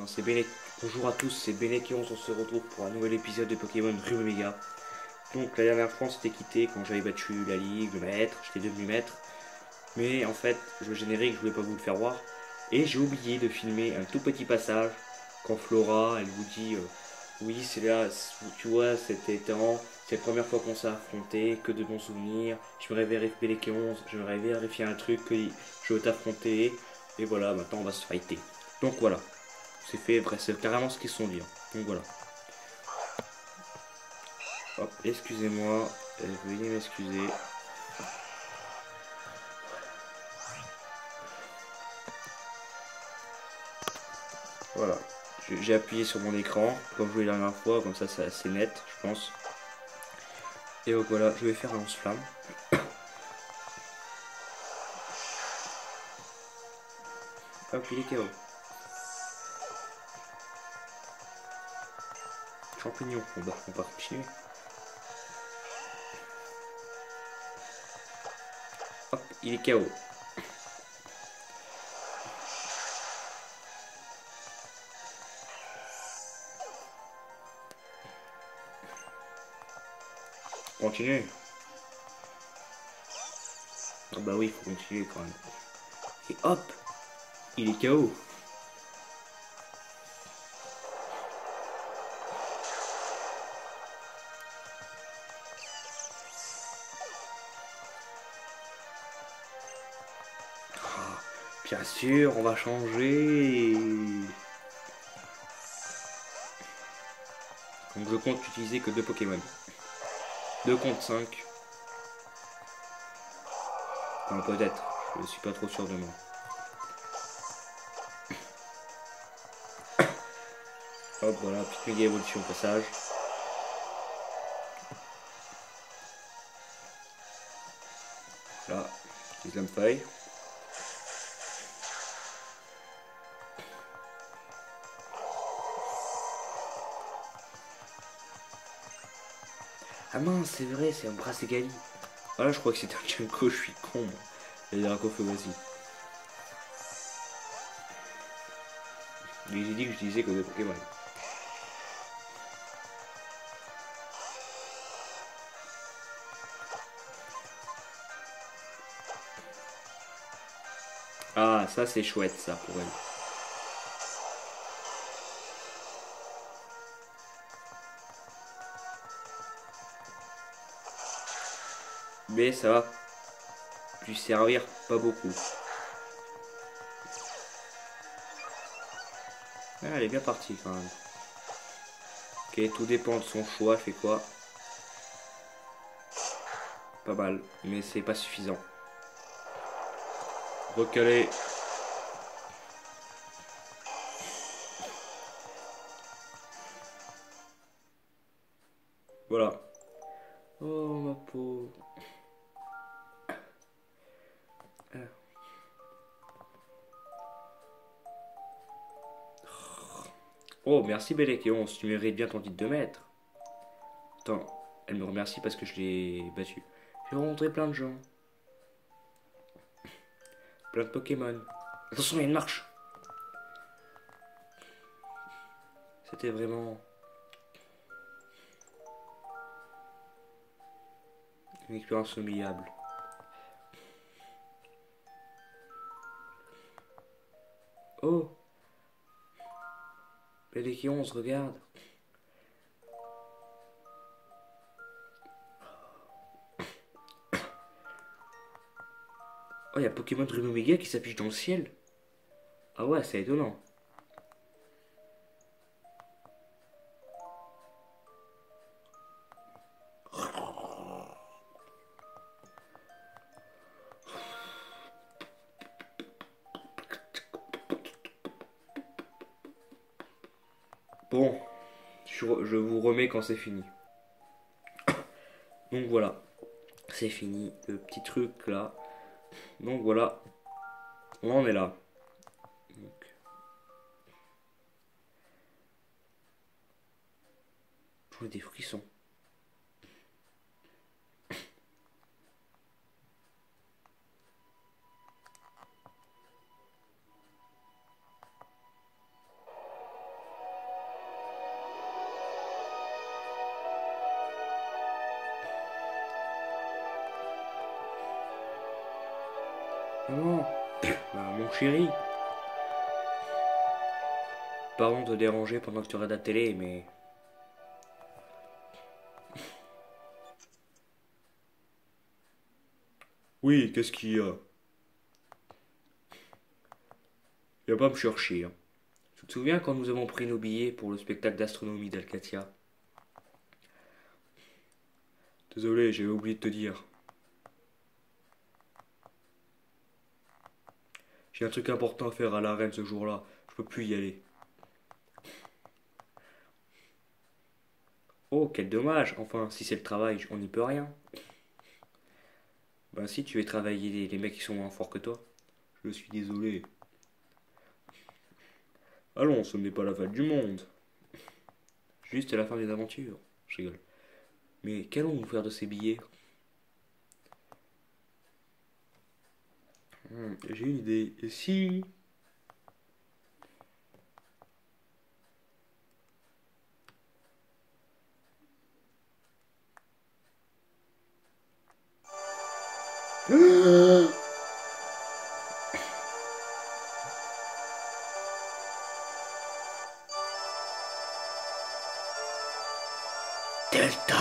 Enfin, bonjour à tous, c'est Benekion, on se retrouve pour un nouvel épisode de Pokémon Rue Omega. Donc la dernière fois on s'était quitté quand j'avais battu la ligue, le maître, j'étais devenu maître. Mais en fait, le générique, je voulais pas vous le faire voir. Et j'ai oublié de filmer un tout petit passage quand Flora, elle vous dit oui, c'est là, tu vois, c'était temps, c'est la première fois qu'on s'est affronté, que de bons souvenirs. Je me réveille vérifier 11, je me réveille vérifier un truc que je veux t'affronter. Et voilà, maintenant on va se fighter. Donc voilà, c'est fait, bref, c'est carrément ce qu'ils sont dit. Donc voilà. Hop, excusez-moi, veuillez m'excuser. Voilà, j'ai appuyé sur mon écran, comme je voulais la dernière fois, comme ça c'est assez net, je pense. Et donc voilà, je vais faire un lance-flamme. Hop, il est KO. Champignon, on va continuer. Hop, il est KO. Continue. Ah bah oui, il faut continuer quand même. Et hop, il est KO. Ah, bien sûr, on va changer. Donc je compte utiliser que 2 Pokémon. 2 contre 5. Enfin peut-être, je suis pas trop sûr de moi. Hop, voilà, petite méga évolution au passage. Là, petite lame feuille. Ah mince, c'est vrai, c'est un Brassigali. Voilà, je crois que c'était un Junko, je suis con. Moi. Et Draco feu, vas-y. Mais j'ai dit que j'utilisais que 2 Pokémon. Ah, ça c'est chouette ça pour elle. Mais ça va lui servir pas beaucoup. Ah, elle est bien partie quand même. Ok, tout dépend de son choix, fait quoi. Pas mal, mais c'est pas suffisant. Recaler. Voilà. Oh ma pauvre. Oh, merci Bélékéon, tu mérites bien ton titre de maître. Attends, elle me remercie parce que je l'ai battu. J'ai rencontré plein de gens. Plein de Pokémon. Attention, il y a une marche. C'était vraiment une expérience oubliable. Oh, Bélékéon, on se regarde. Oh, il y a Pokémon Dream Omega qui s'affiche dans le ciel. Ah ouais, c'est étonnant. Bon, je vous remets quand c'est fini. Donc voilà, c'est fini, le petit truc là. Donc voilà, on en est là. Donc, j'en ai des frissons. Maman, mon chéri. Pardon de te déranger pendant que tu regardes la télé, mais... Oui, qu'est-ce qu'il y a? Viens pas me chercher, hein. Tu te souviens quand nous avons pris nos billets pour le spectacle d'astronomie d'Alcatia? Désolé, j'avais oublié de te dire. J'ai un truc important à faire à l'arène ce jour-là. Je peux plus y aller. Oh, quel dommage. Enfin, si c'est le travail, on n'y peut rien. Ben si, tu veux travailler les mecs qui sont moins forts que toi. Je suis désolé. Allons, ce n'est pas la fin du monde. Juste la fin des aventures. Je rigole. Mais qu'allons-nous faire de ces billets? J'ai une idée. Et si... Delta!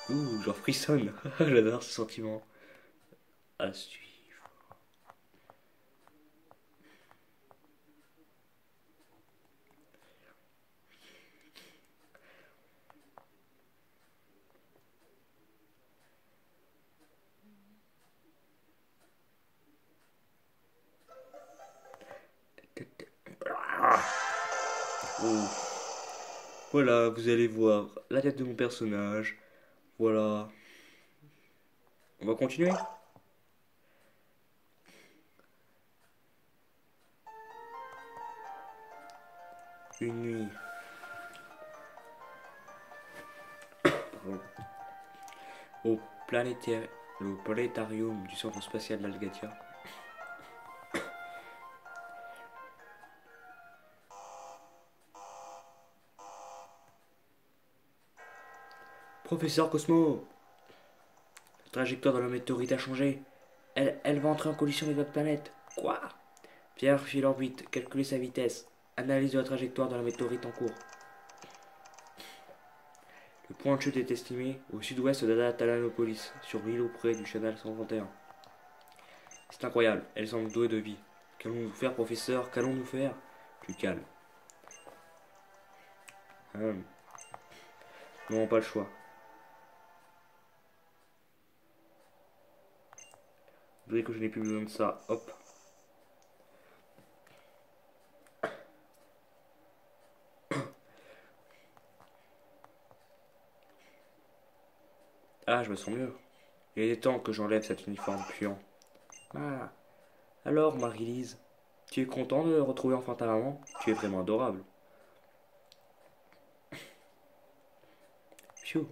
Ouh, j'en frissonne. J'adore ce sentiment. À suivre. Oh. Voilà, vous allez voir la tête de mon personnage. Voilà. On va continuer? Une nuit. Pardon. Au au planétarium du centre spatial d'Algatia. Professeur Cosmo, la trajectoire de la météorite a changé. Elle va entrer en collision avec votre planète. Quoi? Vérifiez l'orbite, calculez sa vitesse. Analyse de la trajectoire de la météorite en cours. Le point de chute est estimé au sud-ouest d'Atalanopolis, sur l'île auprès du canal 131. C'est incroyable, elle semble douée de vie. Qu'allons-nous faire, professeur? Qu'allons-nous faire? Plus calme. Non, pas le choix. Vous voyez que je n'ai plus besoin de ça. Hop. Ah, je me sens mieux. Il est temps que j'enlève cet uniforme puant. Ah, alors, Marie-Lise, tu es content de retrouver enfin ta maman? Tu es vraiment adorable. Phew.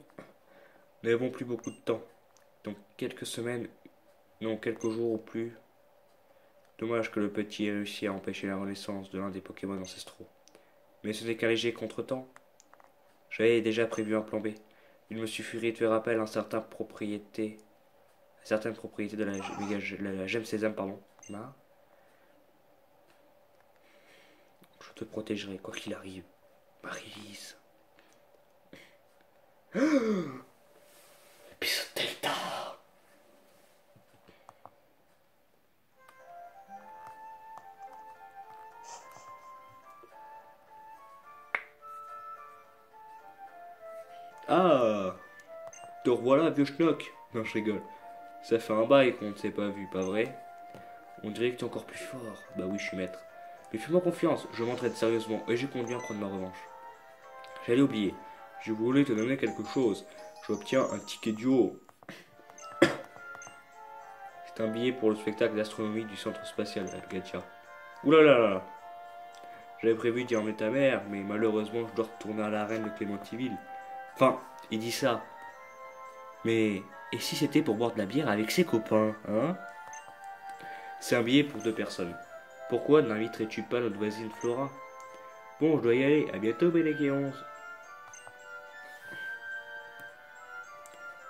Nous n'avons plus beaucoup de temps. Donc, quelques semaines, non, quelques jours ou plus. Dommage que le petit ait réussi à empêcher la renaissance de l'un des Pokémon ancestraux. Mais ce n'est qu'un léger contretemps. J'avais déjà prévu un plan B. Il me suffirait de faire appel à certaines propriétés de la gemme sésame, pardon. Là. Je te protégerai, quoi qu'il arrive. Marie-Lise. Épisode Delta. Ah, te revoilà, vieux schnock. Non, je rigole. Ça fait un bail qu'on ne s'est pas vu, pas vrai? On dirait que tu es encore plus fort. Bah oui, je suis maître. Mais fais-moi confiance, je m'entraîne sérieusement et j'ai compte bien prendre ma revanche. J'allais oublier. Je voulais te donner quelque chose. J'obtiens un ticket duo. C'est un billet pour le spectacle d'astronomie du centre spatial Algatia. Oulala. J'avais prévu d'y emmener ta mère, mais malheureusement je dois retourner à l'arène de Clémentiville. Enfin, il dit ça. Mais, et si c'était pour boire de la bière avec ses copains, hein? C'est un billet pour 2 personnes. Pourquoi n'inviterais-tu pas notre voisine Flora? Bon, je dois y aller. À bientôt, Bellec et 11.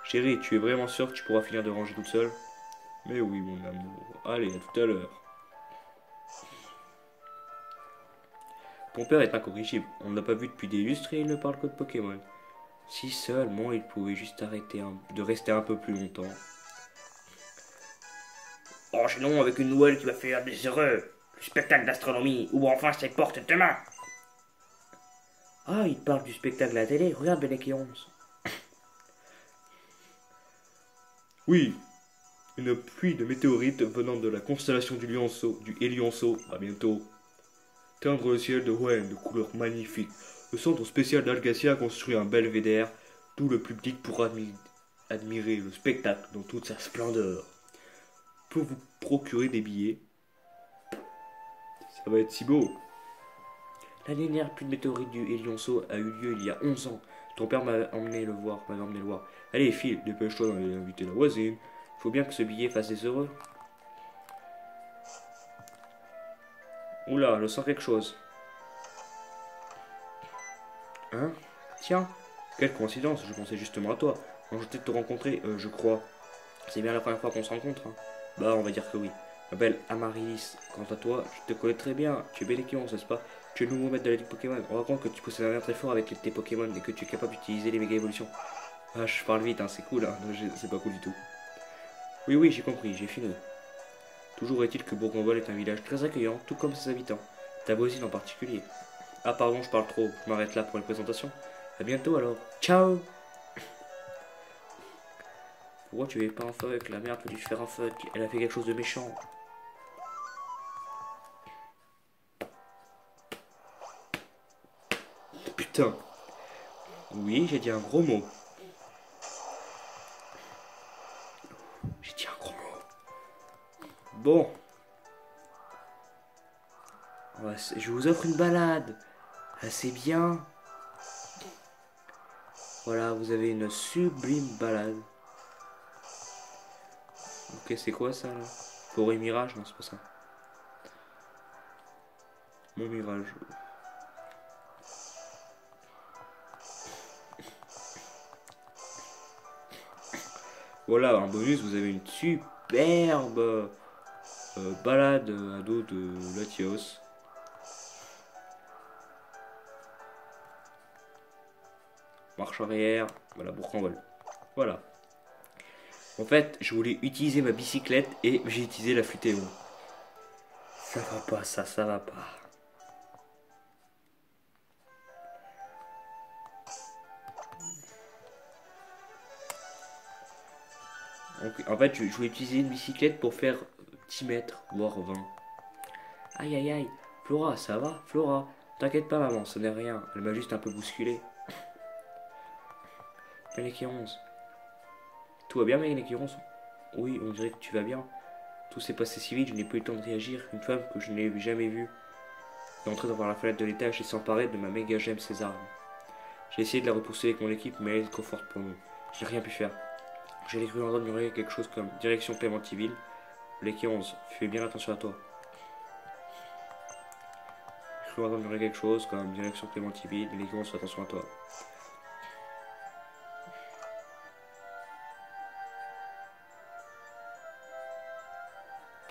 Chérie, tu es vraiment sûr que tu pourras finir de ranger toute seule? Mais oui, mon amour. Allez, à tout à l'heure. Ton père est incorrigible. On ne l'a pas vu depuis des lustres et il ne parle que de Pokémon. Si seulement il pouvait juste arrêter de rester un peu plus longtemps. Enchaînons avec une nouvelle qui va faire des heureux. Le spectacle d'astronomie ouvre enfin ses portes demain. Ah, il parle du spectacle à la télé. Regarde Bellec et 11. Oui, une pluie de météorites venant de la constellation du Lionceau, du Lionceau, à bientôt. Teindre le ciel de Rouen de couleurs magnifiques. Le centre spécial d'Algacia a construit un belvédère, d'où le public pourra admirer le spectacle dans toute sa splendeur. Pour vous procurer des billets, ça va être si beau. La dernière pluie de météorites du Lionceau a eu lieu il y a 11 ans. Ton père m'avait emmené le voir, Allez, file, dépêche-toi d'inviter la voisine. Faut bien que ce billet fasse des heureux. Oula, je sens quelque chose. Hein? Tiens, quelle coïncidence, je pensais justement à toi. Enchanté de te rencontrer, je crois. C'est bien la première fois qu'on se rencontre, hein. Bah, on va dire que oui. Ma belle Amaryllis, quant à toi, je te connais très bien. Tu es Bellec et 11, n'est-ce pas? Tu es le nouveau maître de la Ligue Pokémon. On raconte que tu possèdes un lien très fort avec tes Pokémon et que tu es capable d'utiliser les méga évolutions. Ah, je parle vite, hein, c'est cool, hein. C'est pas cool du tout. Oui, oui, j'ai compris, j'ai fini. Toujours est-il que Bourg-en-Val est un village très accueillant, tout comme ses habitants. Ta voisine en particulier. Ah, pardon, je parle trop. Je m'arrête là pour une présentation. À bientôt alors. Ciao! Pourquoi tu es pas un fuck? La merde peut lui faire un fuck. Elle a fait quelque chose de méchant. Putain. Oui, j'ai dit un gros mot. J'ai dit un gros mot. Bon. Je vous offre une balade. Assez bien. Voilà, vous avez une sublime balade. Ok, c'est quoi ça là? Forêt Mirage? Non, c'est pas ça. Mon Mirage. Voilà, en bonus, vous avez une superbe balade à dos de Latios. Marche arrière, voilà, Bourg-en-Val. Voilà. En fait, je voulais utiliser ma bicyclette et j'ai utilisé la flutéo. Ça va pas, ça va pas. Donc, en fait, je voulais utiliser une bicyclette pour faire 10 mètres, voire 20. Aïe aïe aïe, Flora, ça va, Flora? T'inquiète pas, maman, ce n'est rien. Elle m'a juste un peu bousculé. Bellec et 11. Tout va bien, Bellec et 11? Oui, on dirait que tu vas bien. Tout s'est passé si vite, je n'ai pas eu le temps de réagir. Une femme que je n'ai jamais vue est entrée dans la fenêtre de l'étage et s'emparer de ma méga gemme César. J'ai essayé de la repousser avec mon équipe, mais elle est trop forte pour nous. J'ai rien pu faire. J'ai cru entendre murmurer quelque chose comme direction Clémentiville. Bellec et 11, fais bien attention à toi. J'ai cru entendre murmurer quelque chose comme direction Clémentiville. Bellec et 11, fais attention à toi.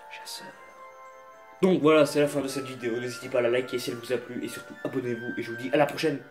Chasseur. Donc voilà, c'est la fin de cette vidéo. N'hésitez pas à la liker si elle vous a plu et surtout abonnez-vous. Et je vous dis à la prochaine.